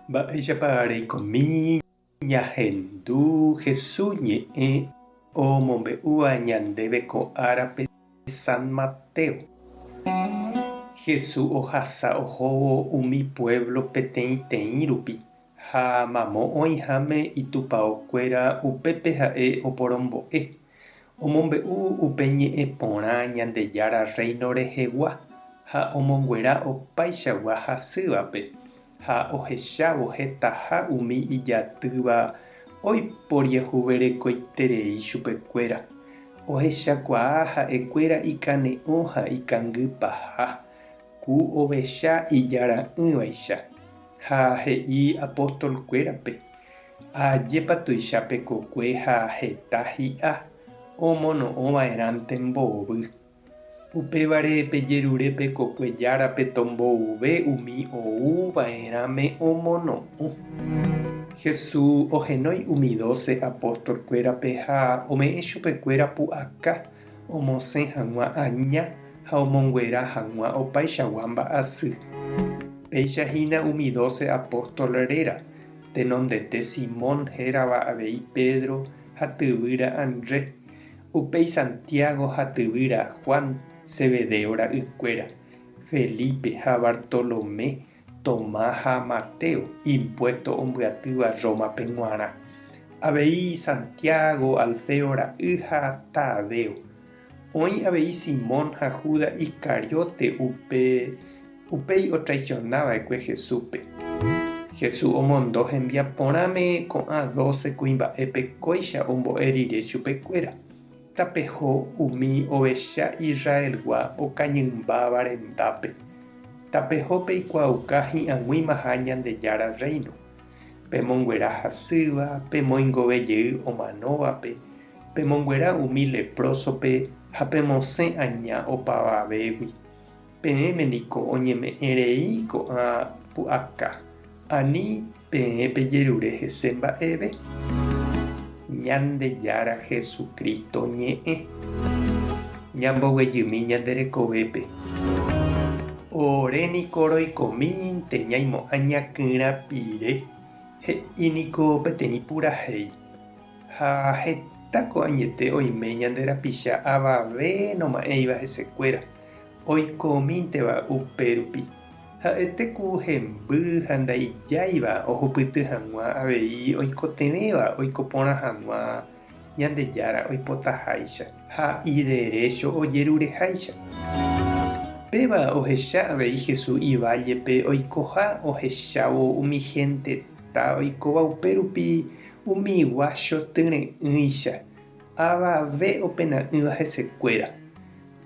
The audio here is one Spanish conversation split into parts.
Mba'éichapa ñahendu Jesús ñe'ẽ omombe'úva ñandéve ko árape San Mateo. Jesús ohasa ohóvo umi pueblo peteĩteĩ rupi ha mamo oĩháme itupãokuéra upépe ha'e oporombo'e. Omombe'u upe ñe'ẽ porã Ñandejára Reino rehegua ha omonguera opaichagua hasývape ha ohechávo hetaha umi ijatýva oiporiahuverekoiterei chupekuéra. Ohechakuaa ha'ekuéra ikane'õ ha ikangy paha ku ovecha ijara'ỹvaicha ha he'i apostolkuérape: ajépa tuichápe kokue ha heta hi'a omono'õva'erãnte mbovy. Upévare pejerurépe kokuejárape tombouve umi oúva'erãme omono'õ. Jesús ohenói umi 12 apostolkuérape ha ome'ẽ chupekuéra pu'aka omosẽ hag̃ua aña ha omonguera hag̃ua opaichagua mba'asy. Péichahína umi 12 apóstolréra tenondete Simón hérava avei Pedro ha tyvýra André, upéi Santiago ha tyvýra Juan, Zebedeo ra'ykuéra, Felipe ha Bartolomé, Tomás ha Mateo, impuesto ombyatýva Rómape g̃uarã, avei Santiago, Alfeo ra'y ha Tadeo. Oĩ avei Simón ha Judas Iscariote upéi otraicionáva'ekue Jesúspe. Jesús omondo hembiaporãme ko'ã 12 kuimba'épe kóicha ombo'e rire chupekuéra. Tapeho umi ovecha Israelgua okañymba rendápe. Tapeho peikuaauka hi'ag̃uimaha Ñandejára Reino. Pemonguera hasýva, pemoingovejey omanóvape, pemonguera umi leprosope ha pemosẽ aña opavavégui. Peẽmeniko oñeme'ẽrei ko'ã pu'aka. Ani peẽ pejerure hese mba'eve. Ñandejára Jesucristo ñe'ẽ. Ñamboguejymi ñande rekovépe. Oréniko roikomínte ñaimo'ã ñakyrã pire, he'íniko peteĩ purahéi. Ha hetáko añete oime ñande rapicha avave noma'ẽiva hesekuéra, oikomínteva upérupi. Ha'etéku hemby ha ndaijáiva ohupyty hag̃ua avei oikotevẽva oikoporã hag̃ua Ñandejára oipotaháicha ha iderecho ojerureháicha. Péva ohecha avei Jesús ivállepe oikoha ohechávo umi genteta oikóva upérupi umigua chotyre'ỹicha avave opena'ỹva hesekuéra.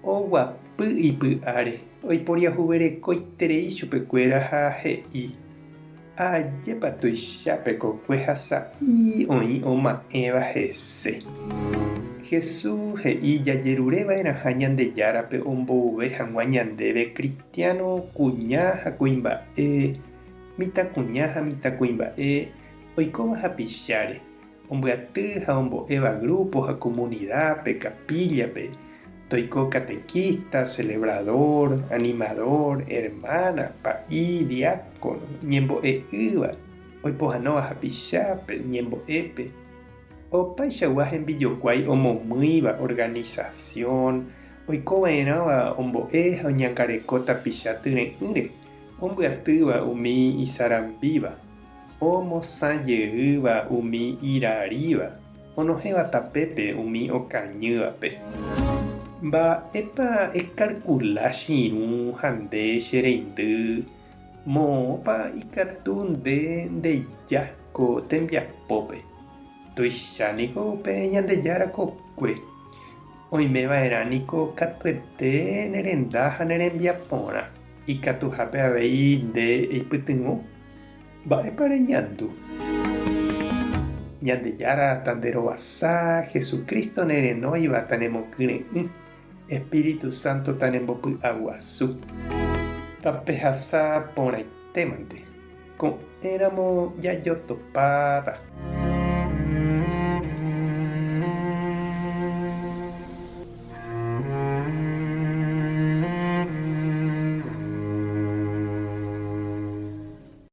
Oguapy ipy'áre oiporiahuverekoiterei chupekuéra ha he'i: ajépa tuichápe kokue ha sa'i oĩ oma'ẽva hese. Jesús he'i jajerureva'erãha Ñandejárape ombouve hag̃ua ñandéve cristiano kuña ha kuimba'e, mitãkuña ha mitãkuimba'e oikóva hapicháre, ombyaty ha ombo'éva grupo ha comunidápe, capíllape, toiko catequista, celebrador, animador, hermana, pa'i, diácono, ñembo'e'ỹva, oipohanóva hapichápe, ñembo'épe. Opaichagua hembijokuái omomýiva organización oikova'erãva ombo'e ha oñangareko tapicha tyre'ỹre, ombyatýva umi isarambíva, omosãjeýva umi iraríva, onohéva tapépe umi okañývape. Mba'épa ekarkula chiru ha nde che reindy moõpa ikatu nde ndejáko tembiapópe. Tuichaniko upe Ñandejára kokue. Oimeva'erãniko katuete nerenda ha nerembiaporã. Ikatuhápe avei nde eipytyvõ. Mba'épa reñandu. Ñandejára tanderovasa, Jesucristo nerenóiva tanemokyre'ỹ, Espíritu Santo tanembopy'aguasu. Tapehasa porãitémante. Ko'ẽramo jajotopáta.